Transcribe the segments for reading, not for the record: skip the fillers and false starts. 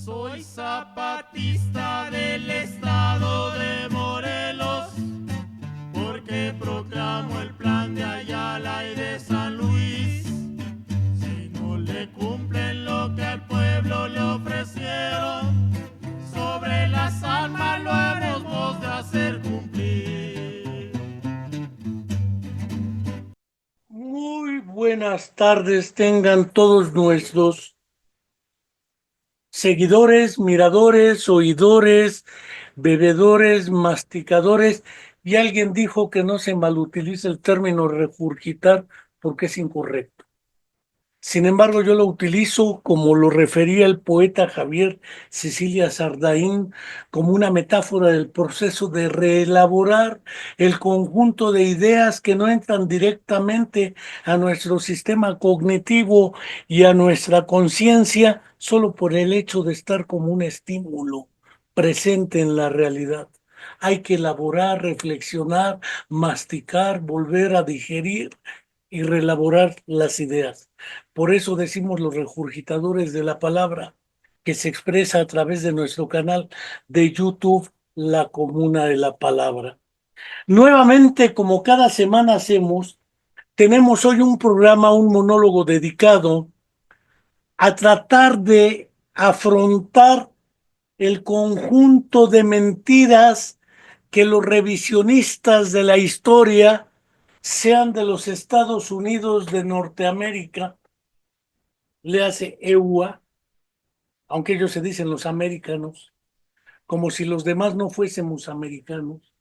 Soy zapatista del estado de Morelos, porque proclamo el plan de Ayala y de San Luis. Si no le cumplen lo que al pueblo le ofrecieron, sobre las armas lo hemos de hacer cumplir. Muy buenas tardes tengan todos nuestros seguidores, miradores, oidores, bebedores, masticadores, y alguien dijo que no se malutiliza el término regurgitar porque es incorrecto. Sin embargo, yo lo utilizo como lo refería el poeta Javier Cecilia Sardaín, como una metáfora del proceso de reelaborar el conjunto de ideas que no entran directamente a nuestro sistema cognitivo y a nuestra conciencia solo por el hecho de estar como un estímulo presente en la realidad. Hay que elaborar, reflexionar, masticar, volver a digerir y reelaborar las ideas. Por eso decimos los regurgitadores de la palabra, que se expresa a través de nuestro canal de YouTube, La Comuna de la Palabra. Nuevamente, como cada semana hacemos, tenemos hoy un programa, un monólogo dedicado a tratar de afrontar el conjunto de mentiras que los revisionistas de la historia, sean de los Estados Unidos de Norteamérica, le hace EUA, aunque ellos se dicen los americanos, como si los demás no fuésemos americanos.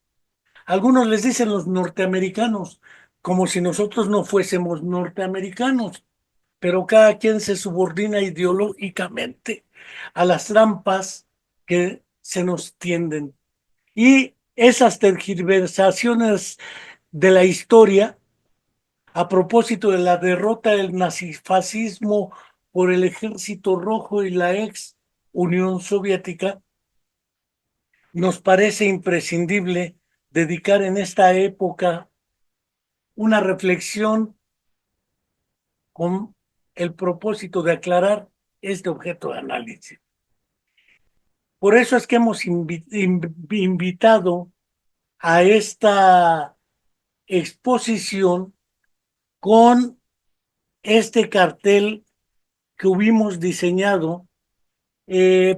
Algunos les dicen los norteamericanos, como si nosotros no fuésemos norteamericanos, pero cada quien se subordina ideológicamente a las trampas que se nos tienden. Y esas tergiversaciones de la historia, a propósito de la derrota del nazifascismo por el Ejército Rojo y la ex Unión Soviética, nos parece imprescindible dedicar en esta época una reflexión con el propósito de aclarar este objeto de análisis. Por eso es que hemos invitado a esta exposición con este cartel que hubimos diseñado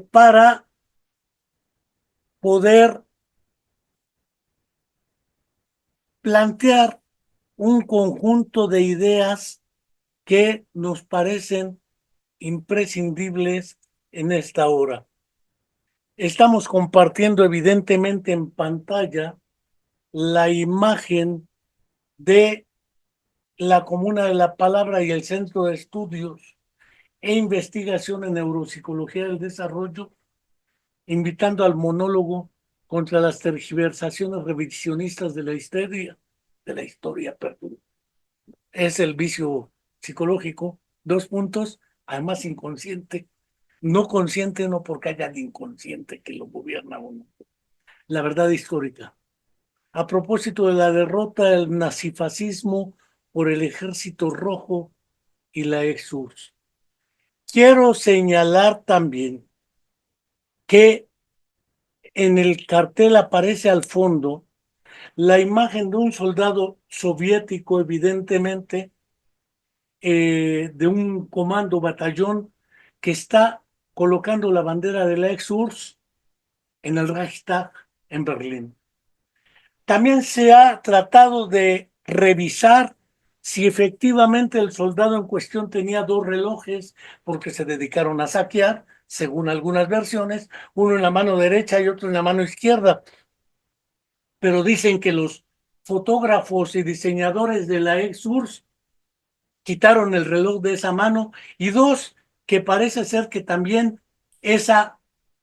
para poder plantear un conjunto de ideas que nos parecen imprescindibles en esta hora. Estamos compartiendo evidentemente en pantalla la imagen de la Comuna de la Palabra y el Centro de Estudios e Investigación en Neuropsicología del Desarrollo, invitando al monólogo contra las tergiversaciones revisionistas de la historia, perdón. Es el vicio psicológico, 2 puntos, además inconsciente, no consciente, no porque haya el inconsciente que lo gobierna uno. La verdad histórica. A propósito de la derrota del nazifascismo por el Ejército Rojo y la ex-URSS. Quiero señalar también que en el cartel aparece al fondo la imagen de un soldado soviético, evidentemente, de un comando batallón que está colocando la bandera de la ex-URSS en el Reichstag en Berlín. También se ha tratado de revisar si efectivamente el soldado en cuestión tenía 2 relojes, porque se dedicaron a saquear, según algunas versiones, uno en la mano derecha y otro en la mano izquierda. Pero dicen que los fotógrafos y diseñadores de la ex-URSS quitaron el reloj de esa mano, y 2, que parece ser que también esa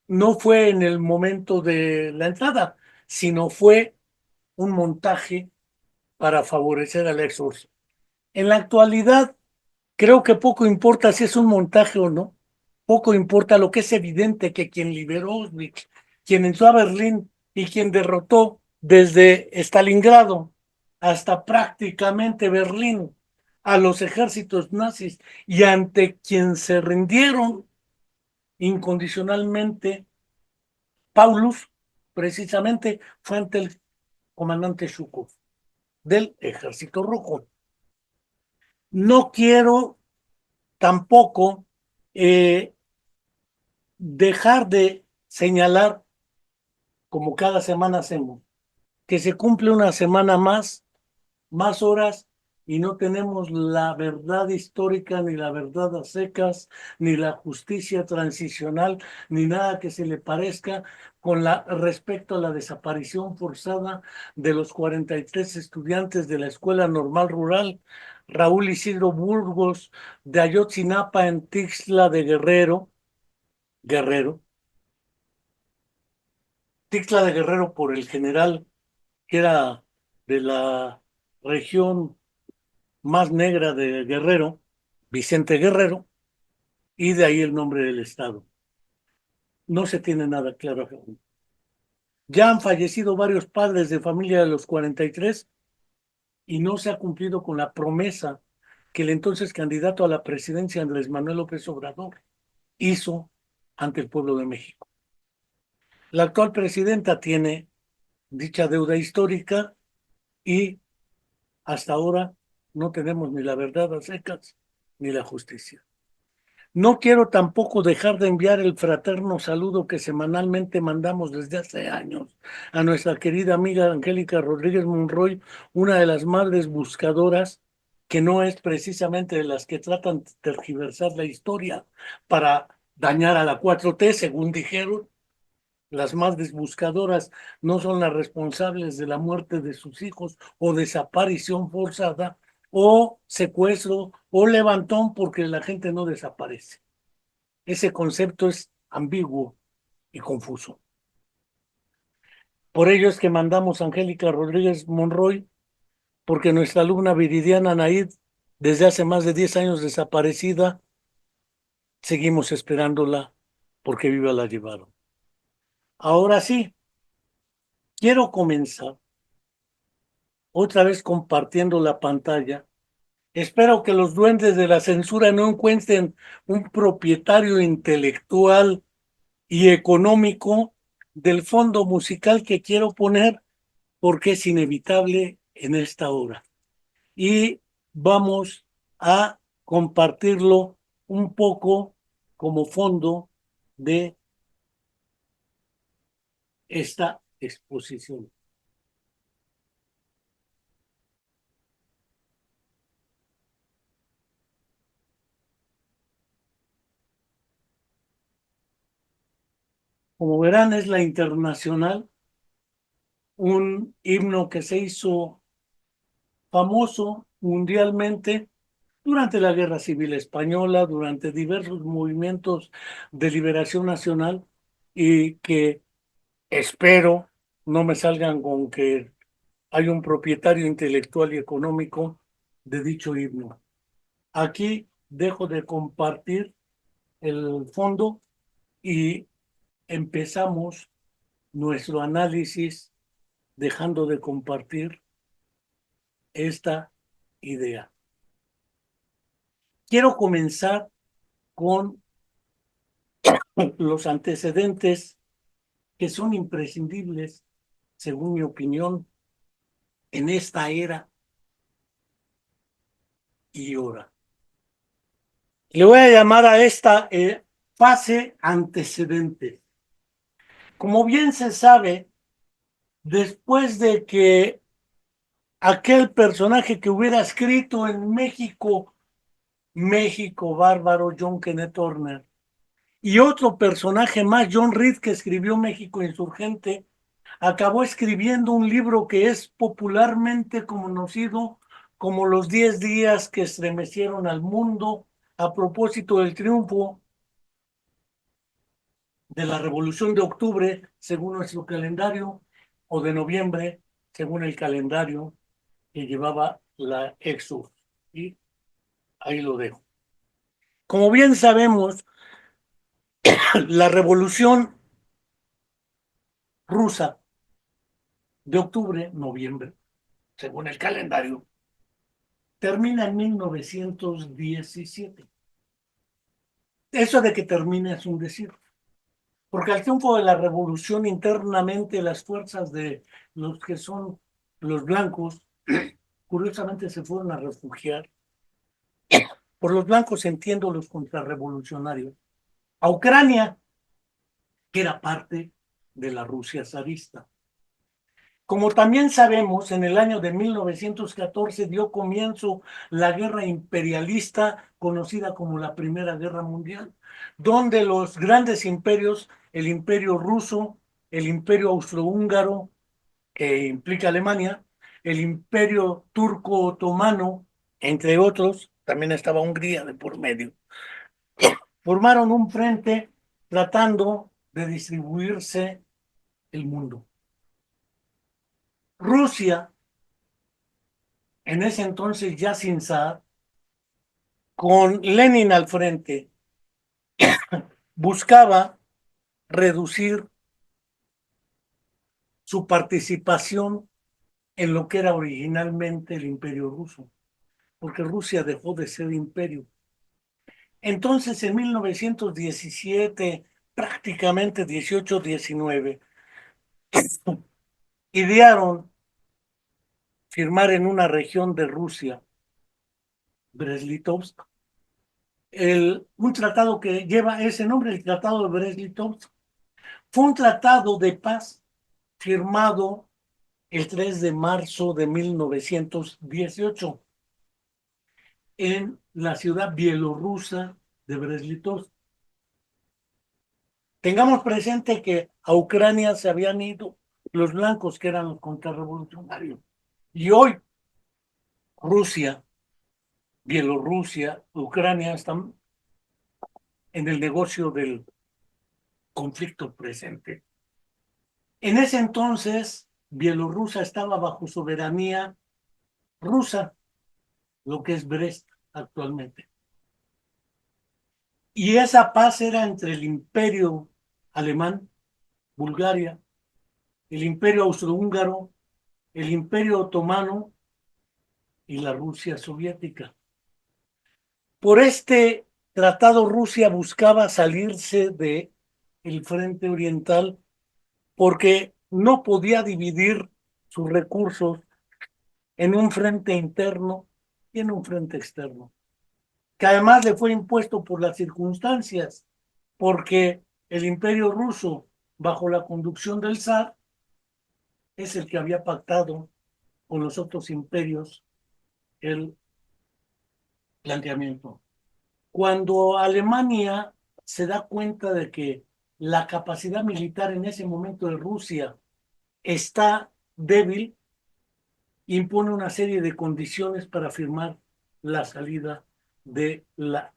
no fue en el momento de la entrada, sino fue un montaje para favorecer al ex-URSS. En la actualidad, creo que poco importa si es un montaje o no, poco importa. Lo que es evidente que quien liberó Auschwitz, quien entró a Berlín y quien derrotó desde Stalingrado hasta prácticamente Berlín a los ejércitos nazis, y ante quien se rindieron incondicionalmente. Paulus, precisamente, fue ante el comandante Zhukov del Ejército Rojo. No quiero tampoco eh, dejar de señalar, como cada semana hacemos, que se cumple una semana más horas y no tenemos la verdad histórica, ni la verdad a secas, ni la justicia transicional, ni nada que se le parezca respecto a la desaparición forzada de los 43 estudiantes de la Escuela Normal Rural Raúl Isidro Burgos de Ayotzinapa en Tixla de Guerrero, Tixla de Guerrero por el general que era de la región más negra de Guerrero, Vicente Guerrero, y de ahí el nombre del estado. No se tiene nada claro aún. Ya han fallecido varios padres de familia de los 43 y no se ha cumplido con la promesa que el entonces candidato a la presidencia Andrés Manuel López Obrador hizo ante el pueblo de México. La actual presidenta tiene dicha deuda histórica y hasta ahora no tenemos ni la verdad a secas ni la justicia. No quiero tampoco dejar de enviar el fraterno saludo que semanalmente mandamos desde hace años a nuestra querida amiga Angélica Rodríguez Monroy, una de las madres buscadoras, que no es precisamente de las que tratan de tergiversar la historia para dañar a la 4T, según dijeron. Las madres buscadoras no son las responsables de la muerte de sus hijos o desaparición forzada o secuestro o levantón, porque la gente no desaparece. Ese concepto es ambiguo y confuso. Por ello es que mandamos a Angélica Rodríguez Monroy, porque nuestra alumna Viridiana Naid, desde hace más de 10 años desaparecida, seguimos esperándola porque viva la llevaron. Ahora sí, quiero comenzar otra vez compartiendo la pantalla. Espero que los duendes de la censura no encuentren un propietario intelectual y económico del fondo musical que quiero poner, porque es inevitable en esta hora. Y vamos a compartirlo un poco como fondo de esta exposición. Como verán, es la Internacional, un himno que se hizo famoso mundialmente durante la Guerra Civil Española, durante diversos movimientos de liberación nacional, y que espero no me salgan con que hay un propietario intelectual y económico de dicho himno. Aquí dejo de compartir el fondo y empezamos nuestro análisis dejando de compartir esta idea. Quiero comenzar con los antecedentes que son imprescindibles, según mi opinión, en esta era y hora. Le voy a llamar a esta fase antecedente. Como bien se sabe, después de que aquel personaje que hubiera escrito en México, México Bárbaro, John Kenneth Turner, y otro personaje más, John Reed, que escribió México Insurgente, acabó escribiendo un libro que es popularmente conocido como Los 10 días que estremecieron al mundo, a propósito del triunfo de la Revolución de Octubre, según nuestro calendario, o de noviembre, según el calendario que llevaba la EXUR. Y ahí lo dejo. Como bien sabemos, la Revolución rusa de octubre, noviembre, según el calendario, termina en 1917. Eso de que termine es un decir, porque al triunfo de la revolución internamente las fuerzas de los que son los blancos, curiosamente se fueron a refugiar. Por los blancos entiendo los contrarrevolucionarios, a Ucrania, que era parte de la Rusia zarista. Como también sabemos, en el año de 1914 dio comienzo la guerra imperialista conocida como la Primera Guerra Mundial, donde los grandes imperios, el imperio ruso, el imperio austrohúngaro, que implica Alemania, el imperio turco-otomano, entre otros, también estaba Hungría de por medio, formaron un frente tratando de distribuirse el mundo. Rusia, en ese entonces ya sin zar, con Lenin al frente, buscaba reducir su participación en lo que era originalmente el imperio ruso, porque Rusia dejó de ser imperio. Entonces, en 1917, prácticamente 18-19, idearon firmar en una región de Rusia, Brest-Litovsk, un tratado que lleva ese nombre, el Tratado de Brest-Litovsk. Fue un tratado de paz firmado el 3 de marzo de 1918 en la ciudad bielorrusa de Brest-Litovsk. Tengamos presente que a Ucrania se habían ido los blancos, que eran los contrarrevolucionarios. Y hoy Rusia, Bielorrusia, Ucrania están en el negocio del conflicto presente. En ese entonces, Bielorrusia estaba bajo soberanía rusa, lo que es Brest actualmente. Y esa paz era entre el imperio alemán, Bulgaria, el imperio austrohúngaro, el imperio otomano y la Rusia soviética. Por este tratado Rusia buscaba salirse de el frente oriental porque no podía dividir sus recursos en un frente interno y en un frente externo, que además le fue impuesto por las circunstancias, porque el imperio ruso, bajo la conducción del zar, es el que había pactado con los otros imperios el planteamiento. Cuando Alemania se da cuenta de que la capacidad militar en ese momento de Rusia está débil, impone una serie de condiciones para firmar la salida de la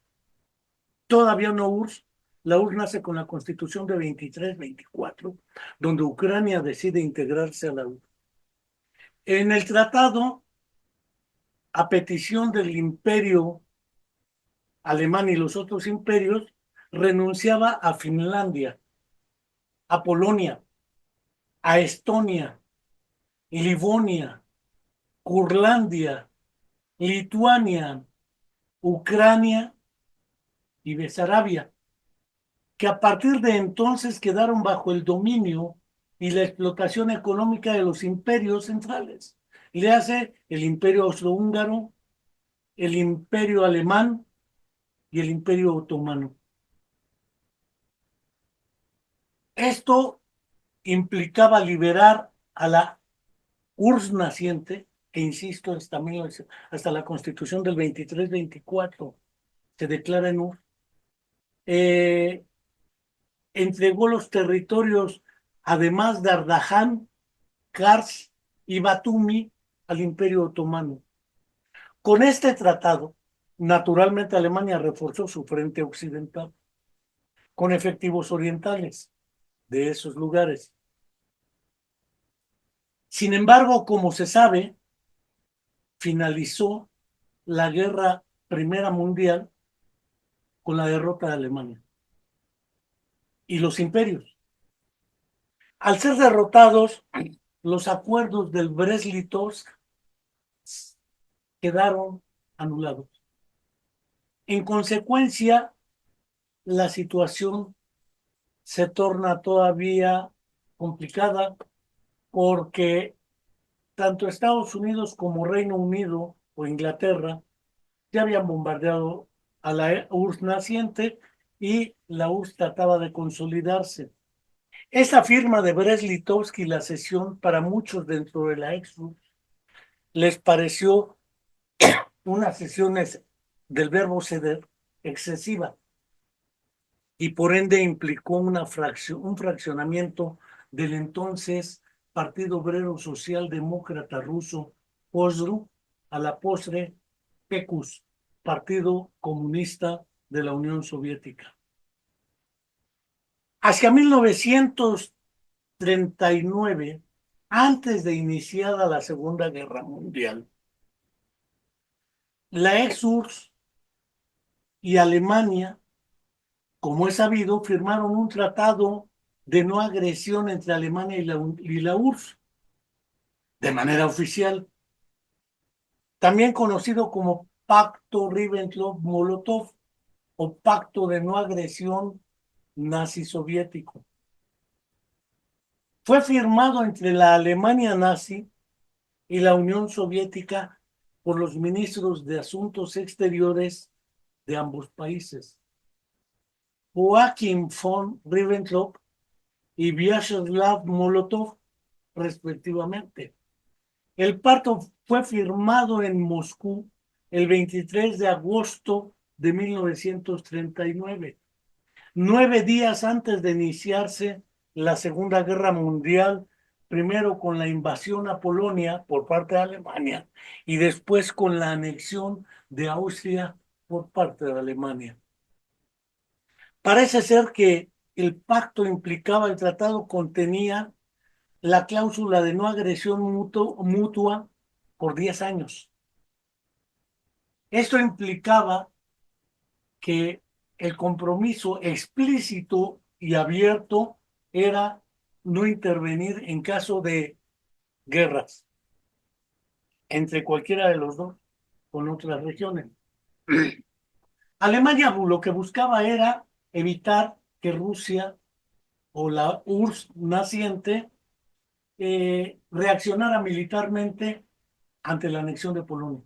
todavía no URSS. La URSS nace con la Constitución de 23-24, donde Ucrania decide integrarse a la URSS. En el tratado, a petición del imperio alemán y los otros imperios, renunciaba a Finlandia, a Polonia, a Estonia, Livonia, Curlandia, Lituania, Ucrania y Besarabia, que a partir de entonces quedaron bajo el dominio y la explotación económica de los imperios centrales. Le hace el imperio austrohúngaro, el imperio alemán y el imperio otomano. Esto implicaba liberar a la URSS naciente, que insisto, hasta la Constitución del 23-24 se declara en URSS, entregó los territorios, además de Ardahan, Kars y Batumi, al Imperio Otomano. Con este tratado, naturalmente Alemania reforzó su frente occidental con efectivos orientales de esos lugares. Sin embargo, como se sabe, finalizó la Guerra Primera Mundial con la derrota de Alemania y los imperios. Al ser derrotados, los acuerdos del Brest-Litovsk quedaron anulados. En consecuencia, la situación se torna todavía complicada porque tanto Estados Unidos como Reino Unido o Inglaterra ya habían bombardeado a la URSS naciente y la URSS trataba de consolidarse. Esa firma de Brest-Litovsk, la cesión para muchos dentro de la ex-URSS, les pareció una cesión del verbo ceder excesiva y por ende implicó un fraccionamiento del entonces Partido Obrero Socialdemócrata Ruso, POSRU, a la postre PECUS, Partido Comunista de la Unión Soviética. Hacia 1939, antes de iniciada la Segunda Guerra Mundial, la ex-URSS y Alemania, como es sabido, firmaron un tratado de no agresión entre Alemania y la URSS, de manera oficial, también conocido como Pacto Ribbentrop-Molotov o Pacto de no agresión nazi-soviético. Fue firmado entre la Alemania nazi y la Unión Soviética por los ministros de Asuntos Exteriores de ambos países, Joachim von Ribbentrop y Vyacheslav Molotov, respectivamente. El pacto fue firmado en Moscú el 23 de agosto de 1939, 9 días antes de iniciarse la Segunda Guerra Mundial, primero con la invasión a Polonia por parte de Alemania y después con la anexión de Austria por parte de Alemania. Parece ser que el pacto implicaba, el tratado contenía la cláusula de no agresión mutua por 10 años. Esto implicaba que el compromiso explícito y abierto era no intervenir en caso de guerras entre cualquiera de los dos con otras regiones. Alemania lo que buscaba era evitar que Rusia o la URSS naciente reaccionara militarmente ante la anexión de Polonia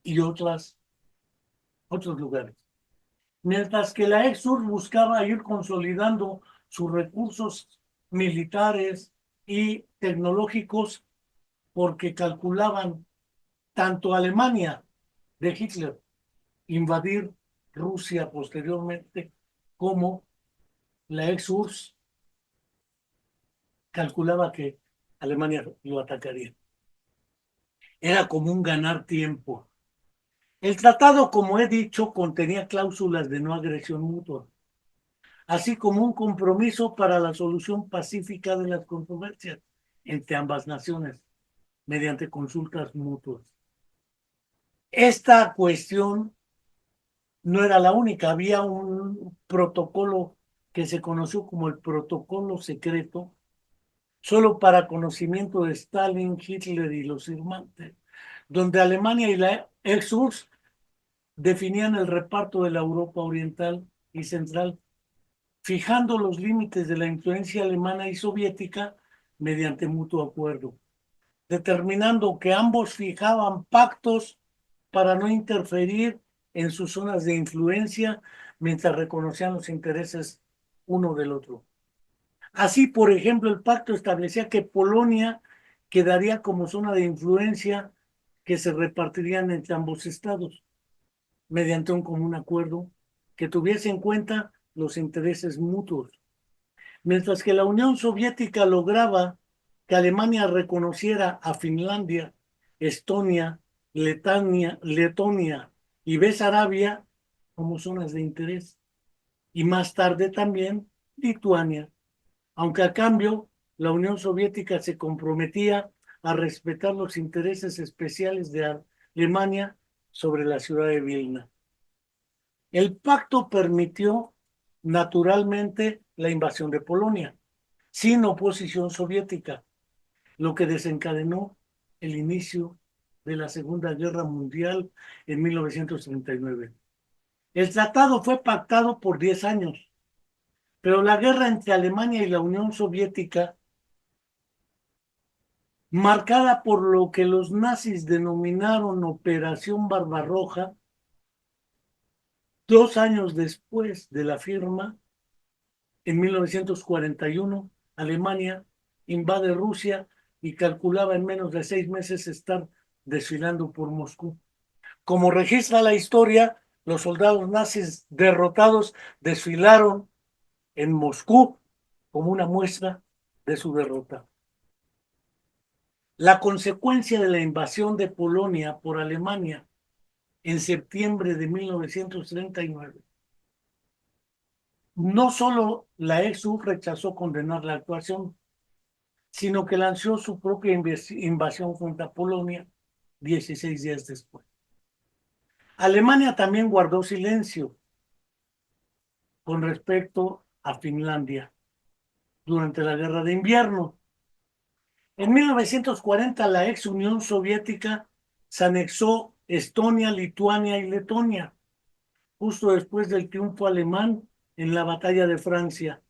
y otros lugares. Mientras que la ex-URSS buscaba ir consolidando sus recursos militares y tecnológicos porque calculaban tanto Alemania de Hitler invadir Rusia posteriormente como la ex-URSS calculaba que Alemania lo atacaría. Era como un ganar tiempo. El tratado, como he dicho, contenía cláusulas de no agresión mutua, así como un compromiso para la solución pacífica de las controversias entre ambas naciones, mediante consultas mutuas. Esta cuestión no era la única, había un protocolo que se conoció como el protocolo secreto, solo para conocimiento de Stalin, Hitler y los firmantes, donde Alemania y la ex-URSS definían el reparto de la Europa oriental y central, fijando los límites de la influencia alemana y soviética mediante mutuo acuerdo, determinando que ambos fijaban pactos para no interferir en sus zonas de influencia mientras reconocían los intereses uno del otro. Así, por ejemplo, el pacto establecía que Polonia quedaría como zona de influencia que se repartirían entre ambos estados mediante un común acuerdo que tuviese en cuenta los intereses mutuos, mientras que la Unión Soviética lograba que Alemania reconociera a Finlandia, Estonia, Letonia y Besarabia como zonas de interés, y más tarde también Lituania, aunque a cambio la Unión Soviética se comprometía a respetar los intereses especiales de Alemania sobre la ciudad de Vilna. El pacto permitió naturalmente la invasión de Polonia, sin oposición soviética, lo que desencadenó el inicio de la Segunda Guerra Mundial en 1939. El tratado fue pactado por 10 años, pero la guerra entre Alemania y la Unión Soviética, marcada por lo que los nazis denominaron Operación Barbarroja, 2 años después de la firma, en 1941, Alemania invade Rusia y calculaba en menos de 6 meses estar desfilando por Moscú. Como registra la historia, los soldados nazis derrotados desfilaron en Moscú como una muestra de su derrota. La consecuencia de la invasión de Polonia por Alemania en septiembre de 1939. No solo la ex-URSS rechazó condenar la actuación, sino que lanzó su propia invasión contra Polonia 16 días después. Alemania también guardó silencio con respecto a Finlandia durante la Guerra de Invierno. En 1940, la ex Unión Soviética se anexó Estonia, Lituania y Letonia, justo después del triunfo alemán en la Batalla de Francia.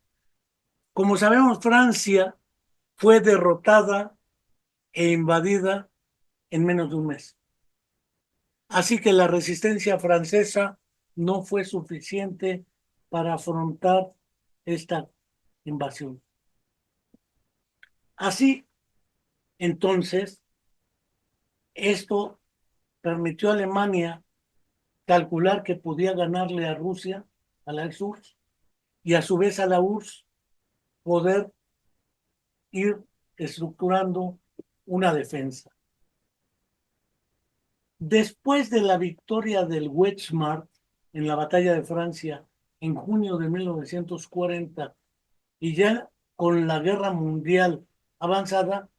Como sabemos, Francia fue derrotada e invadida en menos de un mes. Así que la resistencia francesa no fue suficiente para afrontar esta invasión. Así, entonces, esto permitió a Alemania calcular que podía ganarle a Rusia, a la ex-URSS, y a su vez a la URSS poder ir estructurando una defensa. Después de la victoria del Wehrmacht en la batalla de Francia en junio de 1940 y ya con la guerra mundial avanzada,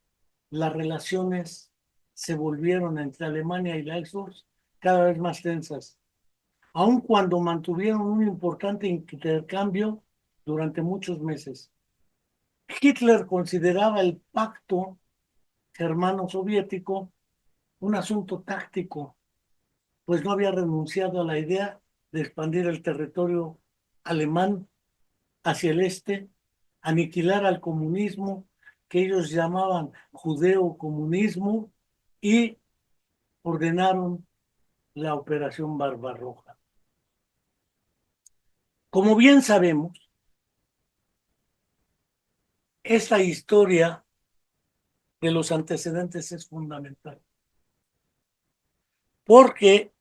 las relaciones se volvieron entre Alemania y la ex-URSS cada vez más tensas, aun cuando mantuvieron un importante intercambio durante muchos meses. Hitler consideraba el pacto germano-soviético un asunto táctico, pues no había renunciado a la idea de expandir el territorio alemán hacia el este, aniquilar al comunismo, que ellos llamaban judeo-comunismo, y ordenaron la Operación Barbarroja. Como bien sabemos, esta historia de los antecedentes es fundamental, porque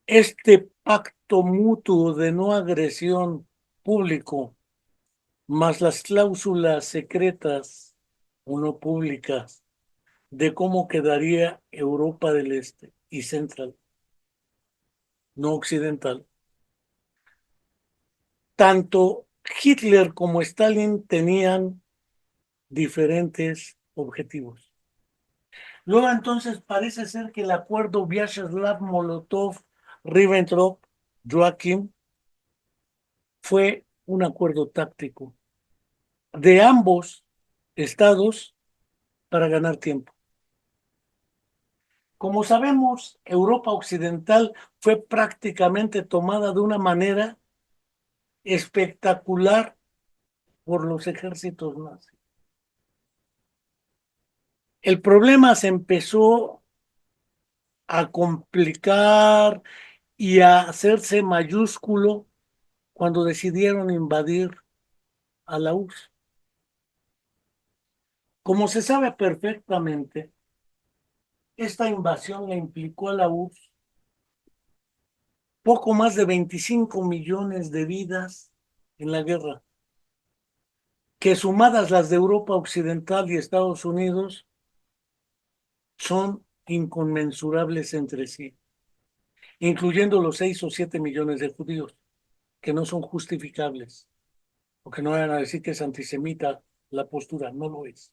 este pacto mutuo de no agresión público, más las cláusulas secretas o no públicas de cómo quedaría Europa del Este y Central, no occidental, tanto Hitler como Stalin tenían diferentes objetivos. Luego entonces parece ser que el acuerdo Vyacheslav-Molotov-Ribbentrop-Joachim fue un acuerdo táctico de ambos estados para ganar tiempo. Como sabemos, Europa Occidental fue prácticamente tomada de una manera espectacular por los ejércitos nazis. El problema se empezó a complicar y a hacerse mayúsculo cuando decidieron invadir a la URSS. Como se sabe perfectamente, esta invasión le implicó a la URSS poco más de 25 millones de vidas en la guerra, que sumadas las de Europa Occidental y Estados Unidos son inconmensurables entre sí, incluyendo los 6 o 7 millones de judíos, que no son justificables, o que no vayan a decir que es antisemita la postura, no lo es.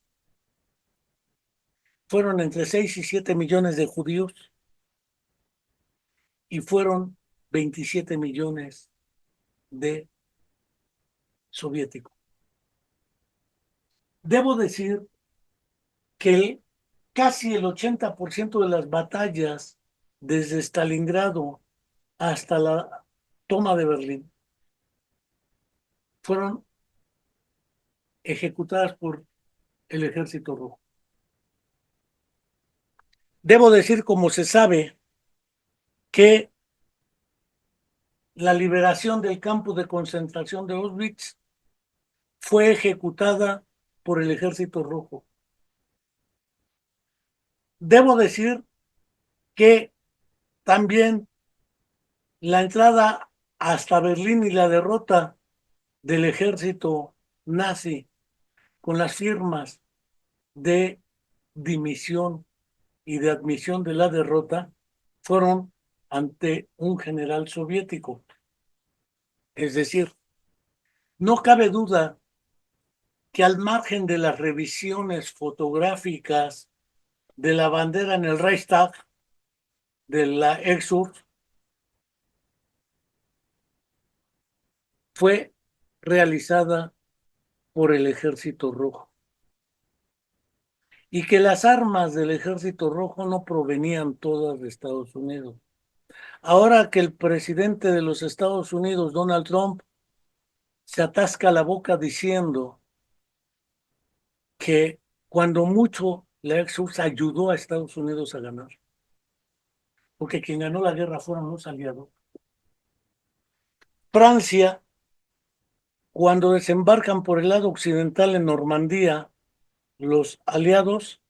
Fueron entre 6 y 7 millones de judíos y fueron 27 millones de soviéticos. Debo decir que casi el 80% de las batallas desde Stalingrado hasta la toma de Berlín fueron ejecutadas por el Ejército Rojo. Debo decir, como se sabe, que la liberación del campo de concentración de Auschwitz fue ejecutada por el Ejército Rojo. Debo decir que también la entrada hasta Berlín y la derrota del ejército nazi con las firmas de dimisión y de admisión de la derrota fueron ante un general soviético. Es decir, no cabe duda que al margen de las revisiones fotográficas de la bandera en el Reichstag, de la Exur, fue realizada por el Ejército Rojo y que las armas del Ejército Rojo no provenían todas de Estados Unidos. Ahora que el presidente de los Estados Unidos, Donald Trump, se atasca la boca diciendo que cuando mucho la ex-URSS ayudó a Estados Unidos a ganar, porque quien ganó la guerra fueron los aliados. Francia, cuando desembarcan por el lado occidental en Normandía, los aliados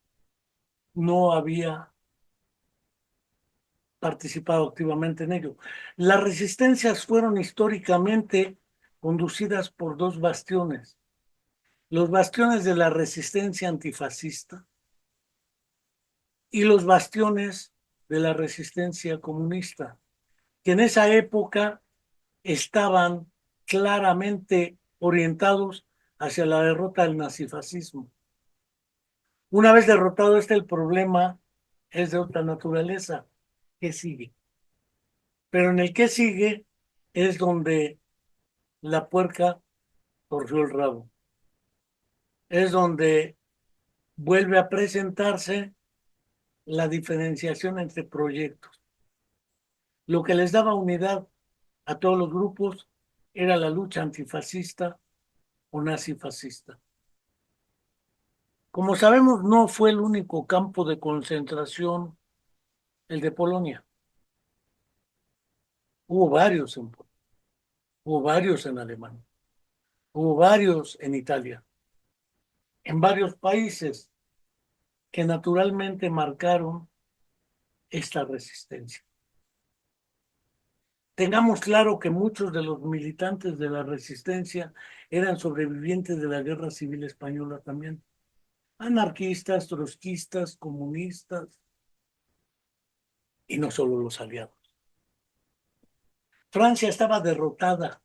no había participado activamente en ello. Las resistencias fueron históricamente conducidas por dos bastiones: los bastiones de la resistencia antifascista y los bastiones de la resistencia comunista, que en esa época estaban claramente orientados hacia la derrota del nazifascismo. Una vez derrotado el problema es de otra naturaleza. ¿Qué sigue? Pero en el que sigue es donde la puerca torció el rabo. Es donde vuelve a presentarse la diferenciación entre proyectos. Lo que les daba unidad a todos los grupos era la lucha antifascista o nazifascista. Como sabemos, no fue el único campo de concentración el de Polonia. Hubo varios en Polonia, hubo varios en Alemania, hubo varios en Italia, en varios países que naturalmente marcaron esta resistencia. Tengamos claro que muchos de los militantes de la resistencia eran sobrevivientes de la Guerra Civil Española también. Anarquistas, trotskistas, comunistas, y no solo los aliados. Francia estaba derrotada.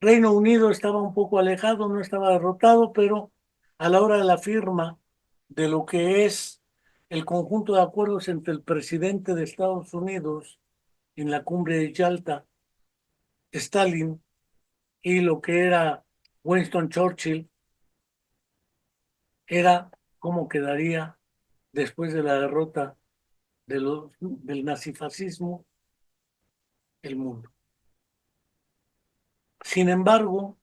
Reino Unido estaba un poco alejado, no estaba derrotado, pero a la hora de la firma de lo que es el conjunto de acuerdos entre el presidente de Estados Unidos en la cumbre de Yalta, Stalin, y lo que era Winston Churchill, era cómo quedaría después de la derrota del nazifascismo el mundo. Sin embargo,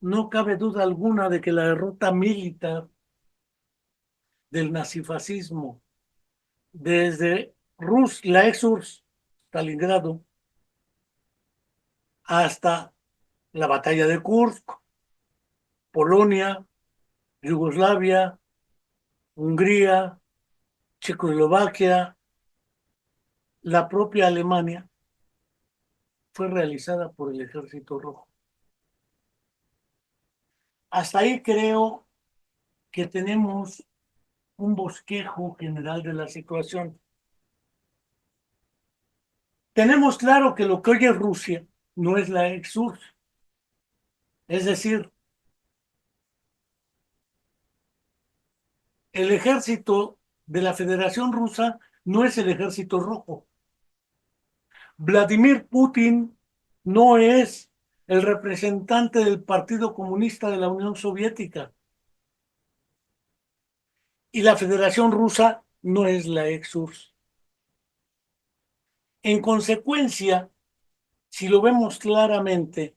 no cabe duda alguna de que la derrota militar del nazifascismo desde la ex-URSS, Stalingrado, hasta la batalla de Kursk, Polonia, Yugoslavia, Hungría, Checoslovaquia, la propia Alemania, fue realizada por el Ejército Rojo. Hasta ahí creo que tenemos un bosquejo general de la situación. Tenemos claro que lo que hoy es Rusia no es la ex-URSS. Es decir, el ejército de la Federación Rusa no es el Ejército Rojo. Vladimir Putin no es el representante del Partido Comunista de la Unión Soviética. Y la Federación Rusa no es la ex-URSS. En consecuencia, si lo vemos claramente,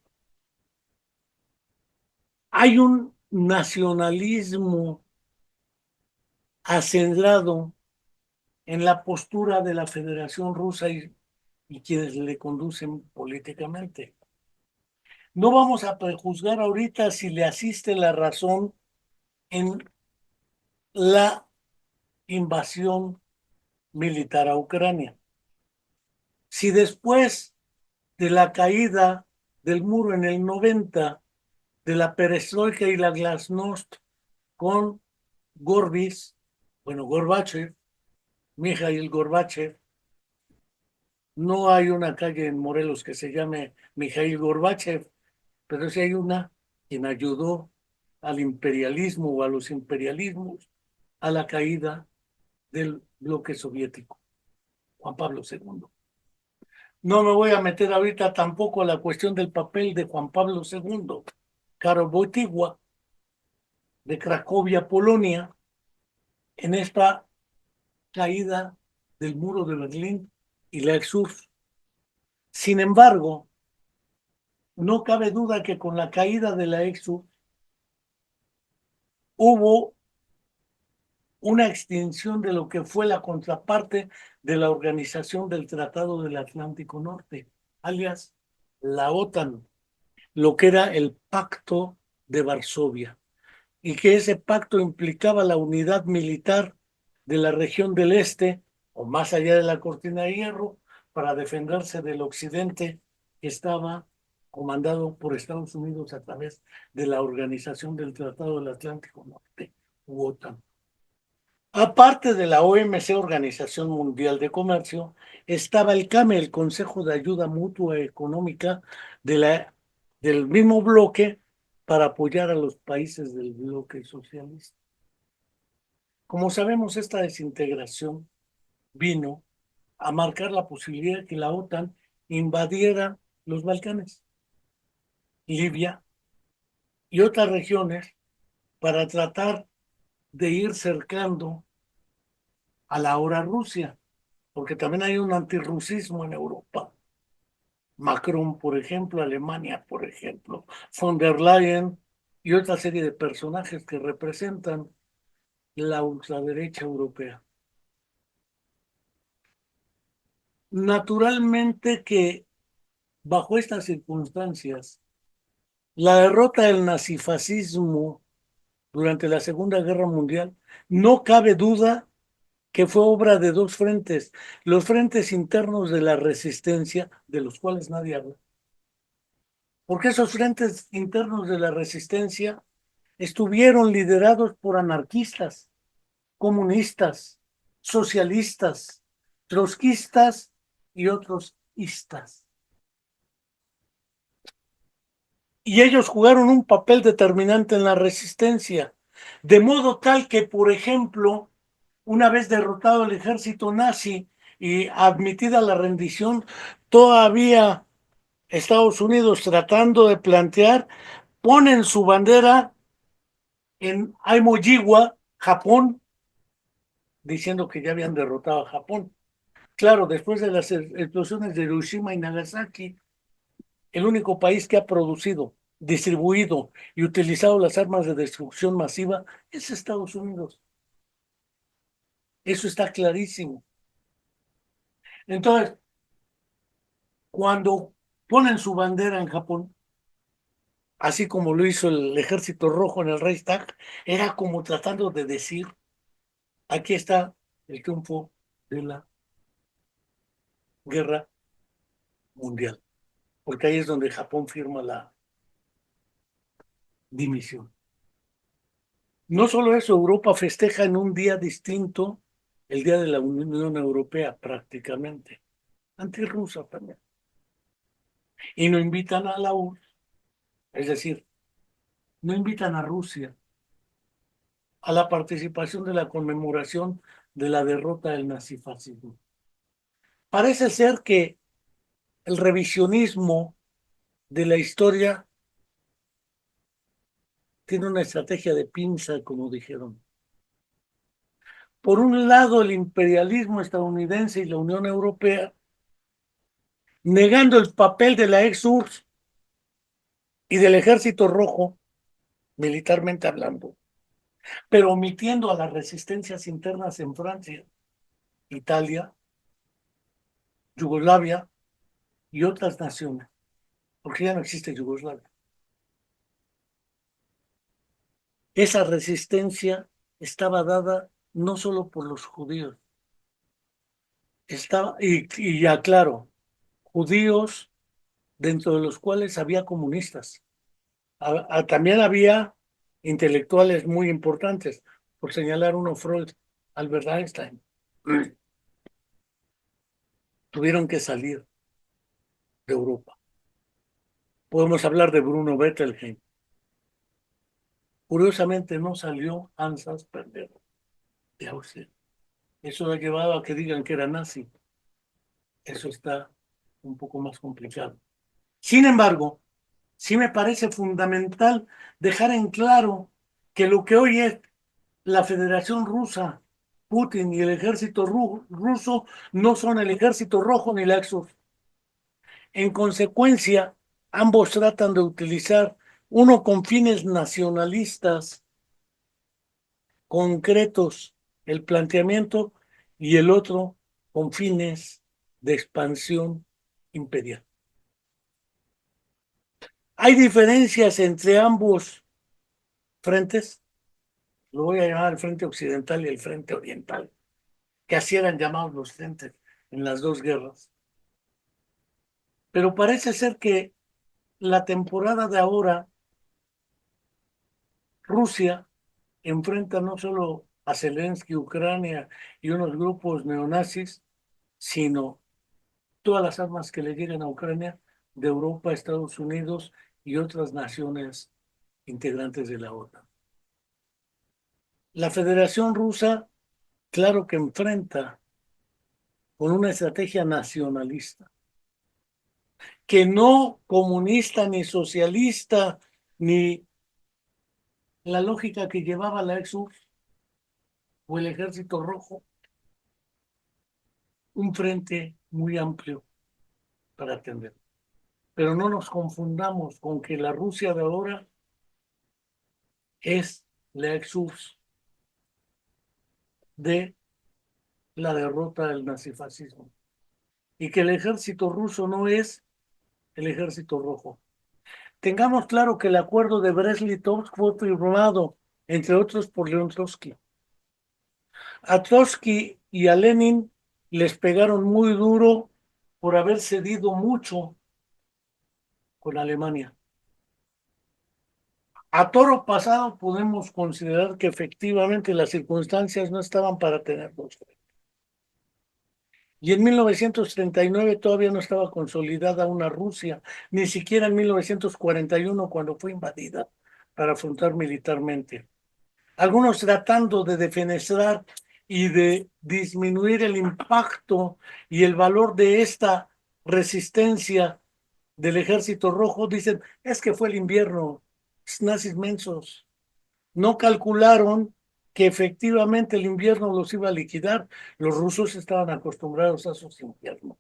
hay un nacionalismo acendrado en la postura de la Federación Rusa y quienes le conducen políticamente. No vamos a prejuzgar ahorita si le asiste la razón en la invasión militar a Ucrania. Si después de la caída del muro en el 90, de la perestroika y la glasnost con Gorbachev, Mikhail Gorbachev, no hay una calle en Morelos que se llame Mikhail Gorbachev, pero sí hay una quien ayudó al imperialismo o a los imperialismos a la caída del bloque soviético, Juan Pablo II. No me voy a meter ahorita tampoco a la cuestión del papel de Juan Pablo II, Karol Wojtyła, de Cracovia, Polonia, en esta caída del muro de Berlín y la URSS. Sin embargo, no cabe duda que con la caída de la URSS hubo una extinción de lo que fue la contraparte de la Organización del Tratado del Atlántico Norte, alias la OTAN, lo que era el Pacto de Varsovia, y que ese pacto implicaba la unidad militar de la región del este, o más allá de la cortina de hierro, para defenderse del occidente que estaba comandado por Estados Unidos a través de la Organización del Tratado del Atlántico Norte, u OTAN. Aparte de la OMC, Organización Mundial de Comercio, estaba el CAME, el Consejo de Ayuda Mutua Económica del mismo bloque para apoyar a los países del bloque socialista. Como sabemos, esta desintegración vino a marcar la posibilidad de que la OTAN invadiera los Balcanes, Libia y otras regiones para tratar de ir cercando a la ahora Rusia, porque también hay un antirrusismo en Europa. Macron, por ejemplo, Alemania, por ejemplo, von der Leyen y otra serie de personajes que representan la ultraderecha europea. Naturalmente que bajo estas circunstancias, la derrota del nazifascismo durante la Segunda Guerra Mundial, no cabe duda que fue obra de dos frentes, los frentes internos de la resistencia, de los cuales nadie habla, porque esos frentes internos de la resistencia estuvieron liderados por anarquistas, comunistas, socialistas, trotskistas y otros istas. Y ellos jugaron un papel determinante en la resistencia, de modo tal que, por ejemplo, una vez derrotado el ejército nazi y admitida la rendición, todavía Estados Unidos tratando de plantear, ponen su bandera en Aimojiwa, Japón, diciendo que ya habían derrotado a Japón. Claro, después de las explosiones de Hiroshima y Nagasaki, el único país que ha producido, distribuido y utilizado las armas de destrucción masiva es Estados Unidos. Eso está clarísimo. Entonces, cuando ponen su bandera en Japón, así como lo hizo el Ejército Rojo en el Reichstag, era como tratando de decir, aquí está el triunfo de la guerra mundial, porque ahí es donde Japón firma la dimisión. No solo eso, Europa festeja en un día distinto el Día de la Unión Europea prácticamente, antirrusa también. Y no invitan a la URSS, es decir, no invitan a Rusia a la participación de la conmemoración de la derrota del nazifascismo. Parece ser que el revisionismo de la historia tiene una estrategia de pinza, como dijeron. Por un lado, el imperialismo estadounidense y la Unión Europea negando el papel de la ex-URSS y del Ejército Rojo, militarmente hablando, pero omitiendo a las resistencias internas en Francia, Italia, Yugoslavia y otras naciones, porque ya no existe Yugoslavia. Esa resistencia estaba dada no solo por los judíos, estaba, y ya claro, judíos dentro de los cuales había comunistas. También había intelectuales muy importantes, por señalar uno, Freud, Albert Einstein. Tuvieron que salir de Europa. Podemos hablar de Bruno Bettelheim. Curiosamente no salió Hans Asperger de Austria. Eso ha llevado a que digan que era nazi. Eso está un poco más complicado. Sin embargo, sí me parece fundamental dejar en claro que lo que hoy es la Federación Rusa, Putin y el ejército ruso no son el ejército rojo ni la Axis. En consecuencia, ambos tratan de utilizar uno con fines nacionalistas concretos, el planteamiento, y el otro con fines de expansión imperial. Hay diferencias entre ambos frentes, lo voy a llamar el frente occidental y el frente oriental, que así eran llamados los frentes en las dos guerras. Pero parece ser que la temporada de ahora, Rusia enfrenta no solo a Zelensky, Ucrania y unos grupos neonazis, sino todas las armas que le lleguen a Ucrania de Europa, Estados Unidos y otras naciones integrantes de la OTAN. La Federación Rusa, claro que enfrenta con una estrategia nacionalista, que no comunista ni socialista, ni la lógica que llevaba la ex-URSS o el Ejército Rojo, un frente muy amplio para atender. Pero no nos confundamos con que la Rusia de ahora es la ex-URSS de la derrota del nazifascismo y que el ejército ruso no es el ejército rojo. Tengamos claro que el acuerdo de Brest-Litovsk fue firmado, entre otros, por León Trotsky. A Trotsky y a Lenin les pegaron muy duro por haber cedido mucho con Alemania. A toro pasado podemos considerar que efectivamente las circunstancias no estaban para tenerlos. Y en 1939 todavía no estaba consolidada una Rusia, ni siquiera en 1941 cuando fue invadida para afrontar militarmente. Algunos tratando de defenestrar y de disminuir el impacto y el valor de esta resistencia del Ejército Rojo, dicen, es que fue el invierno, nazis mensos. No calcularon que efectivamente el invierno los iba a liquidar. Los rusos estaban acostumbrados a esos inviernos.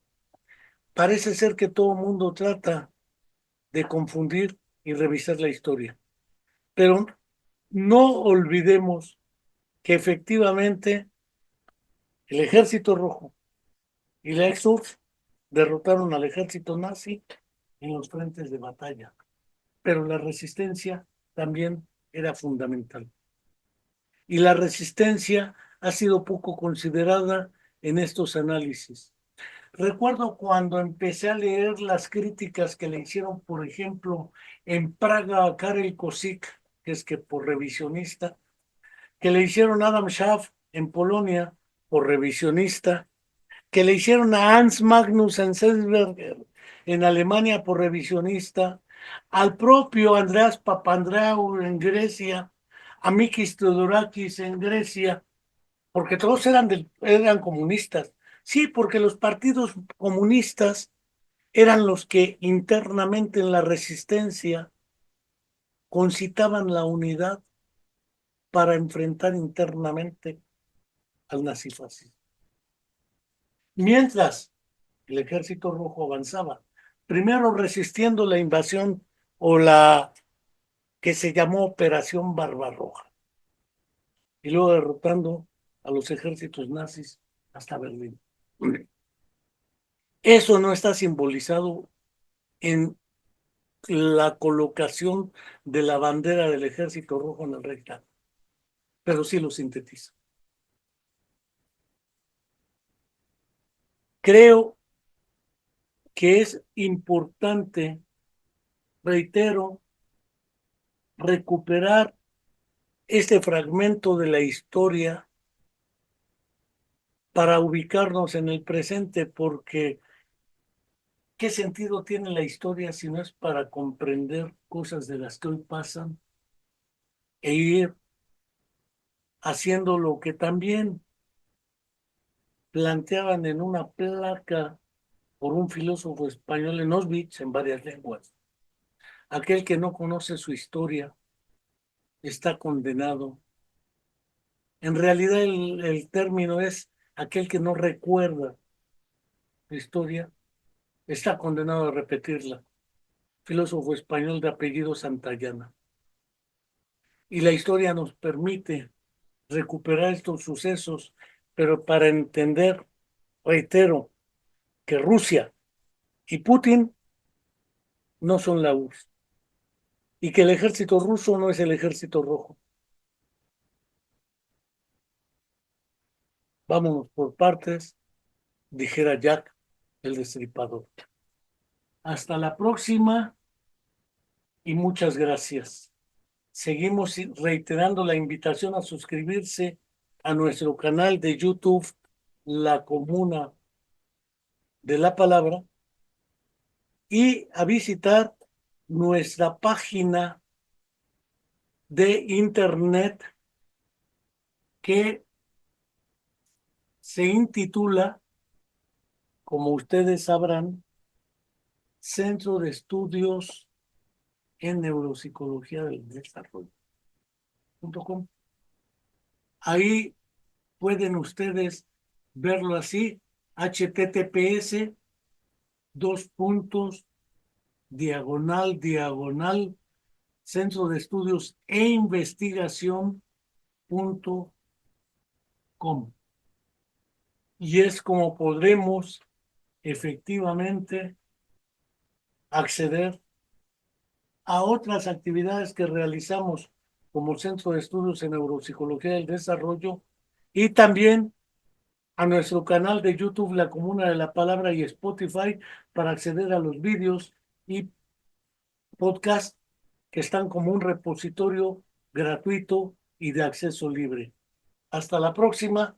Parece ser que todo el mundo trata de confundir y revisar la historia. Pero no olvidemos que efectivamente el Ejército Rojo y la ex-URSS derrotaron al ejército nazi en los frentes de batalla. Pero la resistencia también era fundamental. Y la resistencia ha sido poco considerada en estos análisis. Recuerdo cuando empecé a leer las críticas que le hicieron, por ejemplo, en Praga a Karel Kosik, que es que por revisionista, que le hicieron a Adam Schaff en Polonia por revisionista, que le hicieron a Hans Magnus Enzensberger en Alemania por revisionista, al propio Andreas Papandreou en Grecia, a Mikis Theodorakis en Grecia, porque todos eran comunistas. Sí, porque los partidos comunistas eran los que internamente en la resistencia concitaban la unidad para enfrentar internamente al nazifascismo. Mientras el Ejército Rojo avanzaba, primero resistiendo la invasión o la que se llamó Operación Barbarroja, y luego derrotando a los ejércitos nazis hasta Berlín. Eso no está simbolizado en la colocación de la bandera del Ejército Rojo en el rectángulo, pero sí lo sintetiza. Creo que es importante, reitero, recuperar este fragmento de la historia para ubicarnos en el presente, porque ¿qué sentido tiene la historia si no es para comprender cosas de las que hoy pasan e ir haciendo lo que también planteaban en una placa por un filósofo español en Auschwitz en varias lenguas? Aquel que no conoce su historia está condenado. En realidad el término es aquel que no recuerda la historia, está condenado a repetirla. Filósofo español de apellido Santayana. Y la historia nos permite recuperar estos sucesos, pero para entender, reitero, que Rusia y Putin no son la URSS y que el ejército ruso no es el ejército rojo. Vámonos por partes, dijera Jack el Destripador. Hasta la próxima y muchas gracias. Seguimos reiterando la invitación a suscribirse a nuestro canal de YouTube, La Comuna de la Palabra, y a visitar nuestra página de internet que se intitula, como ustedes sabrán, Centro de Estudios en Neuropsicología del Desarrollo.com. Ahí pueden ustedes verlo así, https diagonal Centro de Estudios e Investigación.com. Y es como podremos efectivamente acceder a otras actividades que realizamos como Centro de Estudios en Neuropsicología del Desarrollo, y también a nuestro canal de YouTube, La Comuna de la Palabra, y Spotify, para acceder a los vídeos y podcasts que están como un repositorio gratuito y de acceso libre. Hasta la próxima.